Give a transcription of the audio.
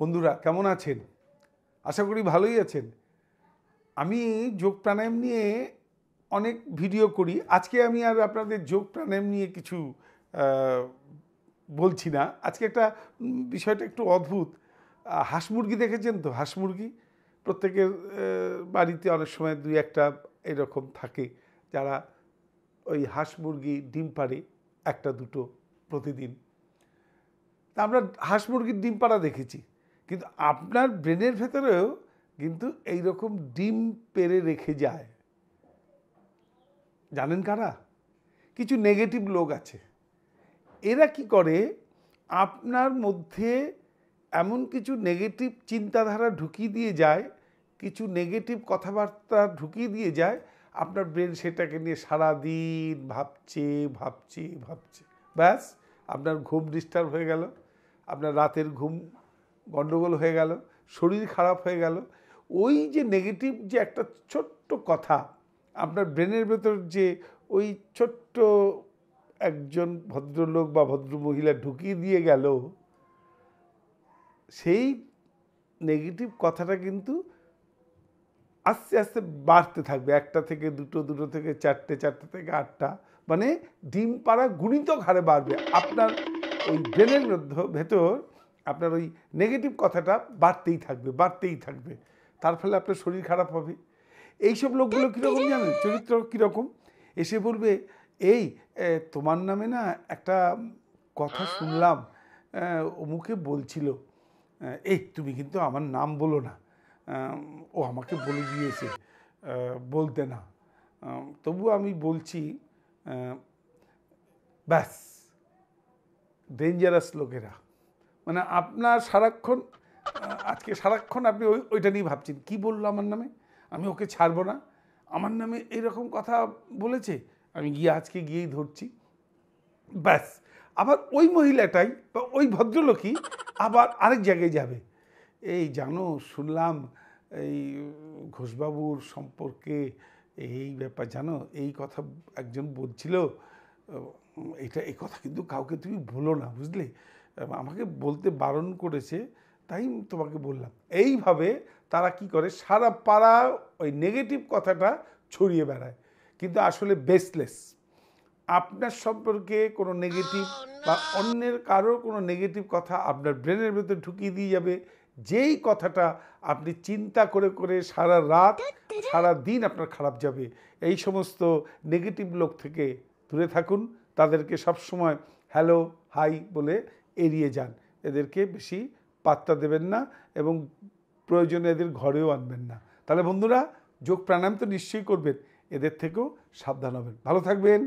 বন্ধুরা কেমন আছেন? আশা করি ভালোই আছেন। আমি যোগ প্রাণায়াম নিয়ে অনেক ভিডিও করি। আজকে আমি আর আপনাদের যোগ প্রাণায়াম নিয়ে কিছু বলছি না। আজকে একটা বিষয়টা একটু অদ্ভুত। হাঁস মুরগি দেখেছেন তো? হাঁস মুরগি প্রত্যেকের বাড়িতে অনেক সময় দুই একটা এরকম থাকে যারা ওই হাঁস মুরগি ডিম পাড়ে একটা দুটো প্রতিদিন। তা আমরা হাঁস মুরগির ডিম পাড়া দেখেছি, কিন্তু আপনার ব্রেনের ভেতরেও কিন্তু এইরকম ডিম পেড়ে রেখে যায়। জানেন কারা? কিছু নেগেটিভ লোক আছে। এরা কি করে, আপনার মধ্যে এমন কিছু নেগেটিভ চিন্তাধারা ঢুকিয়ে দিয়ে যায়, কিছু নেগেটিভ কথাবার্তা ঢুকিয়ে দিয়ে যায়, আপনার ব্রেন সেটাকে নিয়ে সারাদিন ভাবছে ভাবছে ভাবছে। ব্যাস, আপনার ঘুম ডিস্টার্ব হয়ে গেল, আপনার রাতের ঘুম গণ্ডগোল হয়ে গেল, শরীর খারাপ হয়ে গেল। ওই যে নেগেটিভ যে একটা ছোট্ট কথা আপনার ব্রেনের ভেতর যে ওই ছোট্ট একজন ভদ্রলোক বা ভদ্রমহিলা ঢুকিয়ে দিয়ে গেল, সেই নেগেটিভ কথাটা কিন্তু আস্তে আস্তে বাড়তে থাকবে। একটা থেকে দুটো, দুটো থেকে চারটে, চারটে থেকে আটটা, মানে ডিম পাড়া গুণিতক হারে বাড়বে। আপনার ওই ব্রেনের ভেতর আপনার ওই নেগেটিভ কথাটা বাড়তেই থাকবে, বাড়তেই থাকবে। তার ফলে আপনার শরীর খারাপ হবে। এইসব লোকগুলো কীরকম জানেন? চরিত্র কীরকম? এসে বলবে, এই তোমার নামে না একটা কথা শুনলাম, অমুকে বলছিল, এই তুমি কিন্তু আমার নাম বলো না, ও আমাকে বলে দিয়েছে বলতে না, তবু আমি বলছি। ব্যাস, ডেঞ্জারাস লোকেরা। মানে আপনার সারাক্ষণ আজকে সারাক্ষণ আপনি ওইটা নিয়ে ভাবছেন, কি বললো আমার নামে, আমি ওকে ছাড়বো না, আমার নামে এইরকম কথা বলেছে, আমি আজকে গিয়েই ধরছি। ব্যাস, আবার ওই মহিলাটাই বা ওই ভদ্রলোকই আবার আরেক জায়গায় যাবে, এই জানো শুনলাম এই ঘোষবাবুর সম্পর্কে এই ব্যাপার, জানো এই কথা একজন বলছিল, এই কথা কিন্তু কাউকে তুমি বলো না, বুঝলে, আমাকে বলতে বারণ করেছে, তাই তোমাকে বললাম। এইভাবে তারা কি করে, সারা পাড়া ওই নেগেটিভ কথাটা ছড়িয়ে বেড়ায়, কিন্তু আসলে বেসলেস। আপনার সম্পর্কে কোনো নেগেটিভ বা অন্যের কারোর কোনো নেগেটিভ কথা আপনার ব্রেনের ভেতর ঢুকিয়ে দিয়ে যাবে, যেই কথাটা আপনি চিন্তা করে করে সারা রাত সারা দিন আপনার খারাপ যাবে। এই সমস্ত নেগেটিভ লোক থেকে দূরে থাকুন, তাদেরকে সবসময় হ্যালো হাই বলে এড়িয়ে যান, এদেরকে বেশি পাত্তা দেবেন না এবং প্রয়োজনে এদের ঘরেও আনবেন না। তাহলে বন্ধুরা, যোগ প্রাণায়াম তো নিশ্চয়ই করবেন, এদের থেকেও সাবধান হবেন। ভালো থাকবেন।